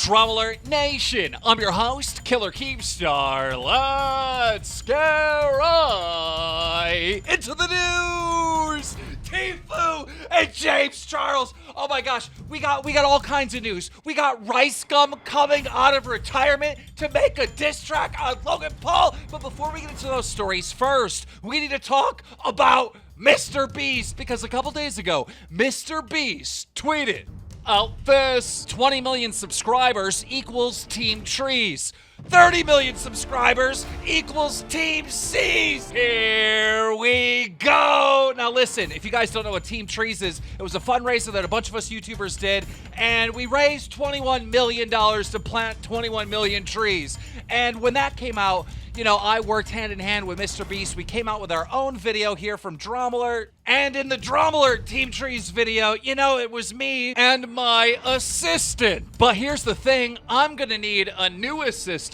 DramaAlert Nation, I'm your host, Killer Keepstar. Let's get right into the news. Tfue and James Charles. Oh my gosh, we got all kinds of news. We got Ricegum coming out of retirement to make a diss track on Logan Paul. But before we get into those stories, first, we need to talk about Mr. Beast, because a couple days ago, Mr. Beast tweeted out this: 20 million subscribers equals Team Trees. 30 million subscribers equals Team C's. Here we go. Now listen, if you guys don't know what Team Trees is, it was a fundraiser that a bunch of us YouTubers did, and we raised $21 million to plant 21 million trees. And when that came out, you know, I worked hand in hand with Mr. Beast. We came out with our own video here from DramaAlert. And in the DramaAlert Team Trees video, you know, it was me and my assistant. But here's the thing, I'm gonna need a new assistant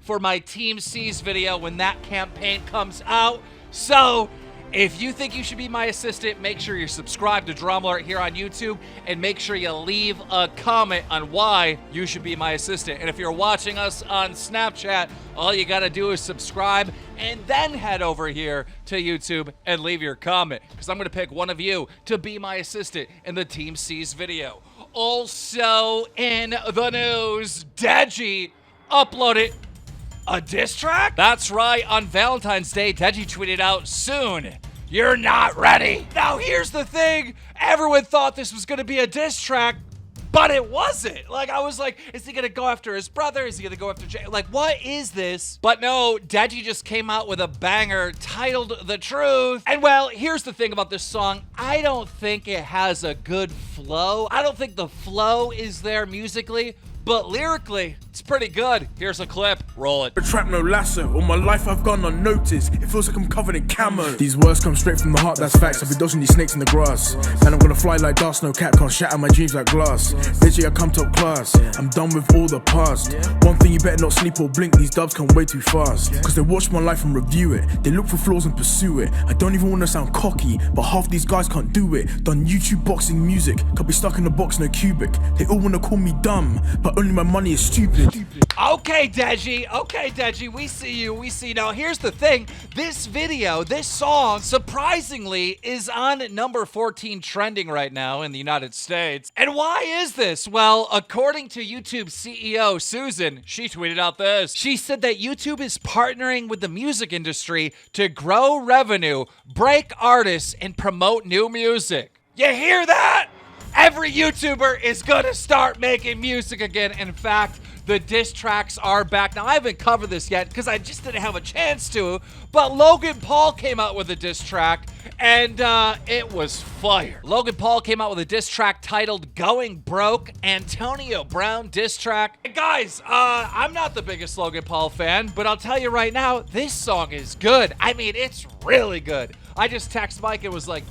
for my Team C's video when that campaign comes out. So if you think you should be my assistant, make sure you're subscribed to DramaAlert here on YouTube, and make sure you leave a comment on why you should be my assistant. And if you're watching us on Snapchat, all you gotta do is subscribe and then head over here to YouTube and leave your comment, because I'm gonna pick one of you to be my assistant in the Team C's video. Also in the news, Deji uploaded a diss track? That's right, on Valentine's Day, Deji tweeted out, "Soon, you're not ready." Now here's the thing, everyone thought this was gonna be a diss track, but it wasn't. Like, I was like, is he gonna go after his brother? Is he gonna go after Jay? Like, what is this? But no, Deji just came out with a banger titled The Truth. And well, here's the thing about this song. I don't think it has a good flow. I don't think the flow is there musically, but lyrically, it's pretty good. Here's a clip. Roll it. A trap, no lasso. All my life I've gone unnoticed. It feels like I'm covered in camo. These words come straight from the heart, that's facts. I've been dodging these snakes in the grass. Man, I'm gonna fly like dust. No cat can't shatter my dreams like glass. Bitchy, I come top class. I'm done with all the past. One thing, you better not sleep or blink. These dubs come way too fast. Cause they watch my life and review it. They look for flaws and pursue it. I don't even wanna sound cocky, but half these guys can't do it. Done YouTube boxing music. Could be stuck in a box, no cubic. They all wanna call me dumb, but only my money is stupid. Okay, Deji, we see you, we see. Now, here's the thing. This video, this song, surprisingly, is on number 14 trending right now in the United States. And why is this? Well, according to YouTube CEO Susan, she tweeted out this. She said that YouTube is partnering with the music industry to grow revenue, break artists, and promote new music. You hear that? Every YouTuber is gonna start making music again. In fact, the diss tracks are back. Now, I haven't covered this yet because I just didn't have a chance to, but Logan Paul came out with a diss track, and it was fire. Logan Paul came out with a diss track titled Going Broke, Antonio Brown diss track. And guys, I'm not the biggest Logan Paul fan, but I'll tell you right now, this song is good. I mean, it's really good. I just texted Mike and was like,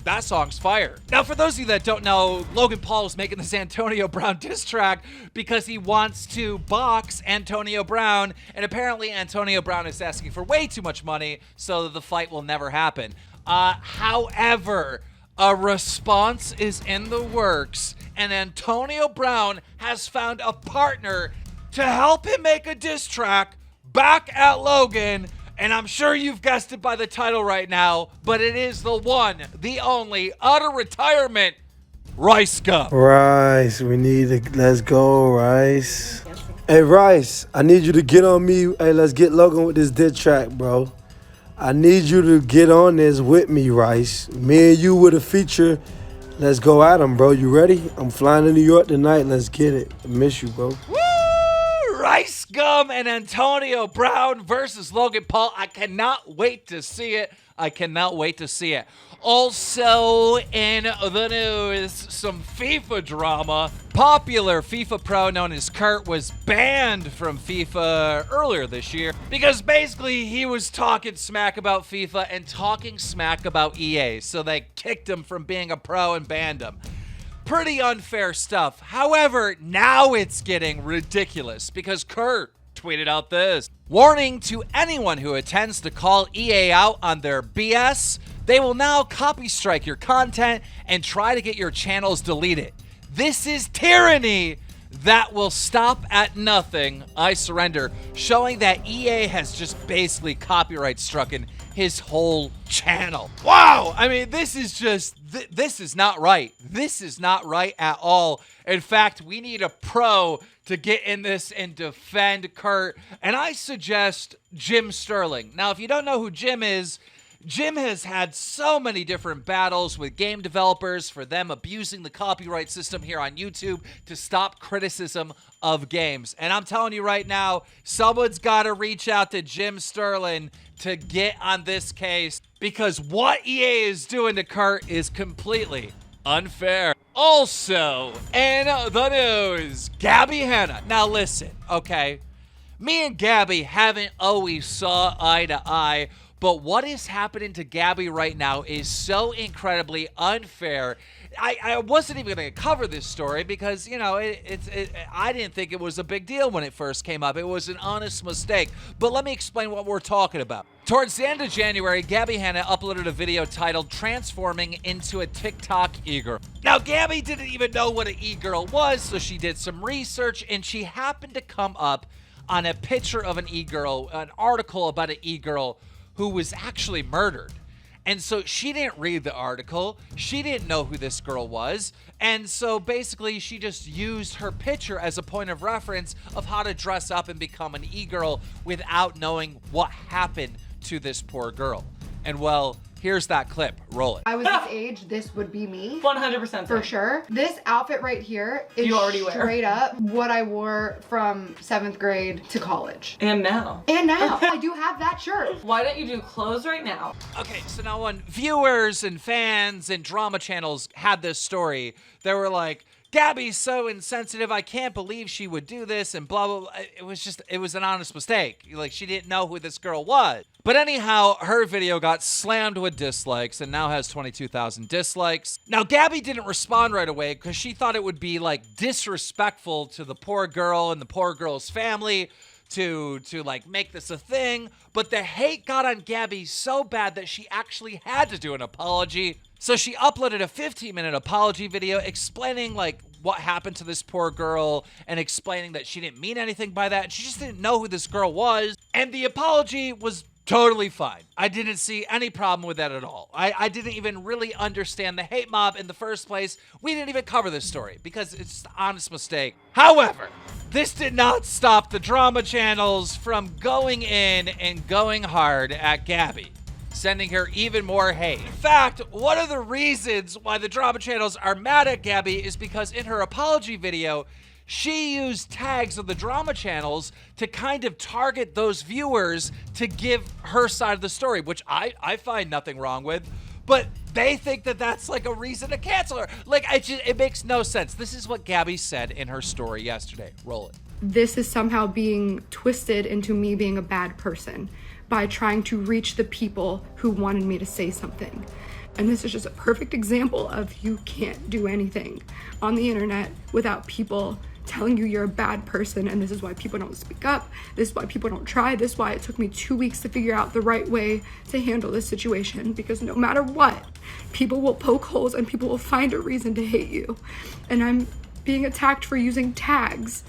that song's fire. Now, for those of you that don't know, Logan Paul is making this Antonio Brown diss track because he wants to box Antonio Brown, and apparently Antonio Brown is asking for way too much money, so that the fight will never happen. However, a response is in the works, and Antonio Brown has found a partner to help him make a diss track back at Logan. And I'm sure you've guessed it by the title right now, but it is the one, the only, out of retirement, Ricegum. Rice, we need to, let's go, Rice. Hey, Rice, I need you to get on me. Hey, let's get Logan with this diss track, bro. I need you to get on this with me, Rice. Me and you with a feature. Let's go at him, bro. You ready? I'm flying to New York tonight. Let's get it. I miss you, bro. Woo! Ricegum and Antonio Brown versus Logan Paul. I cannot wait to see it. I cannot wait to see it. Also in the news, some FIFA drama. Popular FIFA pro known as Kurt was banned from FIFA earlier this year because basically he was talking smack about FIFA and talking smack about EA. So they kicked him from being a pro and banned him. Pretty unfair stuff. However, now it's getting ridiculous because Kurt tweeted out this. Warning to anyone who attempts to call EA out on their BS. They will now copy strike your content and try to get your channels deleted. This is tyranny. That will stop at nothing. I surrender. Showing that EA has just basically copyright strucken his whole channel. Wow! I mean, this is just, this is not right. This is not right at all. In fact, we need a pro to get in this and defend Kurt. And I suggest Jim Sterling. Now, if you don't know who Jim is, Jim has had so many different battles with game developers for them abusing the copyright system here on YouTube to stop criticism of games. And I'm telling you right now, someone's got to reach out to Jim Sterling to get on this case, because what EA is doing to Kurt is completely unfair. Also, in the news, Gabby Hanna. Now listen, okay? Me and Gabby haven't always saw eye to eye, but what is happening to Gabby right now is so incredibly unfair. I wasn't even going to cover this story because, you know, I didn't think it was a big deal when it first came up. It was an honest mistake. But let me explain what we're talking about. Towards the end of January, Gabby Hanna uploaded a video titled Transforming into a TikTok e-girl. Now, Gabby didn't even know what an e-girl was, so she did some research, and she happened to come up on a picture of an e-girl, an article about an e-girl who was actually murdered. And so she didn't read the article. She didn't know who this girl was. And so basically she just used her picture as a point of reference of how to dress up and become an e-girl without knowing what happened to this poor girl. And well, here's that clip. Roll it. I was this age, this would be me. 100%. For sure. This outfit right here is You already wear. straight up what I wore from 7th grade to college. And now. And now. I do have that shirt. Why don't you do clothes right now? Okay, so now when viewers and fans and drama channels had this story, they were like, Gabby's so insensitive, I can't believe she would do this, and blah, blah, blah. It was an honest mistake. Like, she didn't know who this girl was. But anyhow, her video got slammed with dislikes and now has 22,000 dislikes. Now, Gabby didn't respond right away because she thought it would be, like, disrespectful to the poor girl and the poor girl's family to like make this a thing. But the hate got on Gabby so bad that she actually had to do an apology. So she uploaded a 15-minute apology video explaining like what happened to this poor girl and explaining that she didn't mean anything by that. She just didn't know who this girl was. And the apology was totally fine. I didn't see any problem with that at all. I didn't even really understand the hate mob in the first place. We didn't even cover this story because it's an honest mistake. However, this did not stop the drama channels from going in and going hard at Gabby, sending her even more hate. In fact, one of the reasons why the drama channels are mad at Gabby is because in her apology video, she used tags of the drama channels to kind of target those viewers to give her side of the story, which I find nothing wrong with, but they think that that's like a reason to cancel her. Like, it makes no sense. This is what Gabby said in her story yesterday. Roll it. This is somehow being twisted into me being a bad person by trying to reach the people who wanted me to say something. And this is just a perfect example of you can't do anything on the internet without people telling you you're a bad person, and this is why people don't speak up, this is why people don't try, this is why it took me 2 weeks to figure out the right way to handle this situation, because no matter what, people will poke holes and people will find a reason to hate you. And I'm being attacked for using tags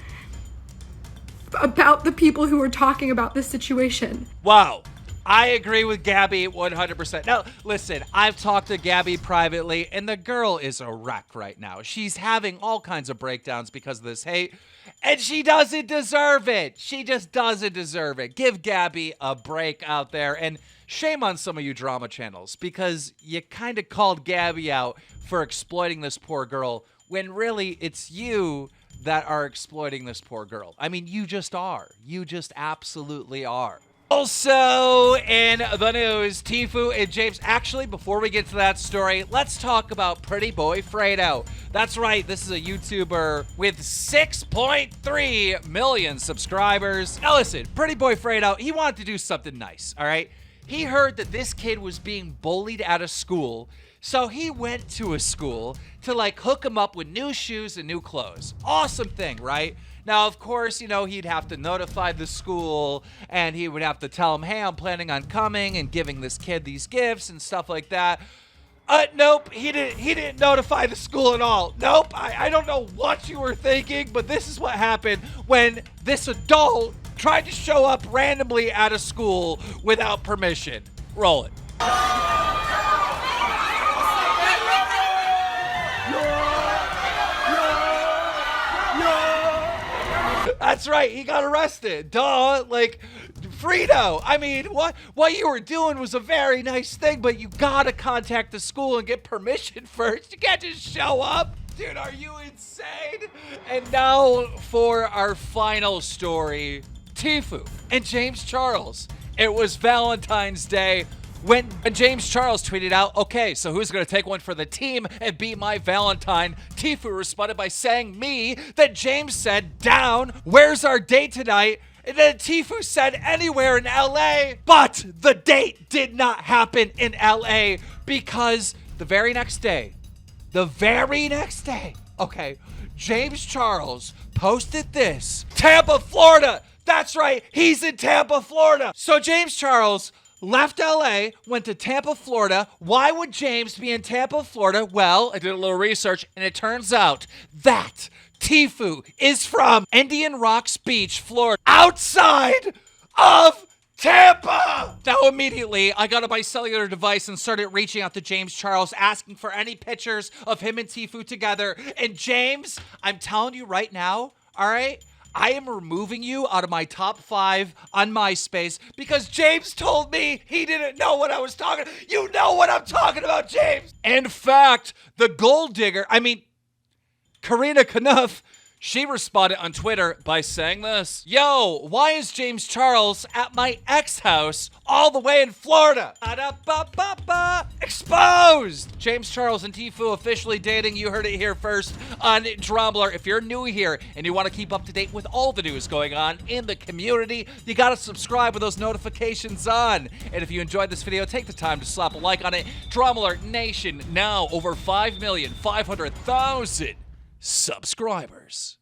about the people who are talking about this situation. Wow. I agree with Gabby 100%. Now, listen, I've talked to Gabby privately, and the girl is a wreck right now. She's having all kinds of breakdowns because of this hate, and she doesn't deserve it. She just doesn't deserve it. Give Gabby a break out there, and shame on some of you drama channels because you kind of called Gabby out for exploiting this poor girl when really it's you that are exploiting this poor girl. I mean, you just are. You just absolutely are. Also in the news, Tfue and James. Actually, before we get to that story, let's talk about PrettyBoyFredo. That's right, this is a YouTuber with 6.3 million subscribers. Now listen, PrettyBoyFredo, he wanted to do something nice, all right? He heard that this kid was being bullied at a school, so he went to a school to like hook him up with new shoes and new clothes. Awesome thing, right? Now, of course, you know, he'd have to notify the school and he would have to tell them, hey, I'm planning on coming and giving this kid these gifts and stuff like that. Nope, he didn't notify the school at all. Nope, I don't know what you were thinking, but this is what happened when this adult tried to show up randomly at a school without permission. Roll it. That's right, he got arrested. Duh, like, Fredo, I mean, what you were doing was a very nice thing, but you gotta contact the school and get permission first. You can't just show up. Dude, are you insane? And now for our final story, Tfue and James Charles. It was Valentine's Day when James Charles tweeted out, okay, so who's going to take one for the team and be my Valentine? Tfue responded by saying me, that James said, down, where's our date tonight? And then Tfue said anywhere in LA. But the date did not happen in LA because the very next day, okay, James Charles posted this. Tampa, Florida. That's right, he's in Tampa, Florida. So James Charles left LA, went to Tampa, Florida. Why would James be in Tampa, Florida? Well, I did a little research, and it turns out that Tfue is from Indian Rocks Beach, Florida, outside of Tampa! Now immediately, I got on my cellular device and started reaching out to James Charles, asking for any pictures of him and Tfue together. And James, I'm telling you right now, all right, I am removing you out of my top 5 on MySpace because James told me he didn't know what I was talking about. You know what I'm talking about, James! In fact, the gold digger, Karina Knuff, she responded on Twitter by saying this. Yo, why is James Charles at my ex-house all the way in Florida? Exposed! James Charles and Tfue officially dating. You heard it here first on DramaAlert. If you're new here and you want to keep up to date with all the news going on in the community, you got to subscribe with those notifications on. And if you enjoyed this video, take the time to slap a like on it. DramaAlert Nation, now over 5,500,000 subscribers.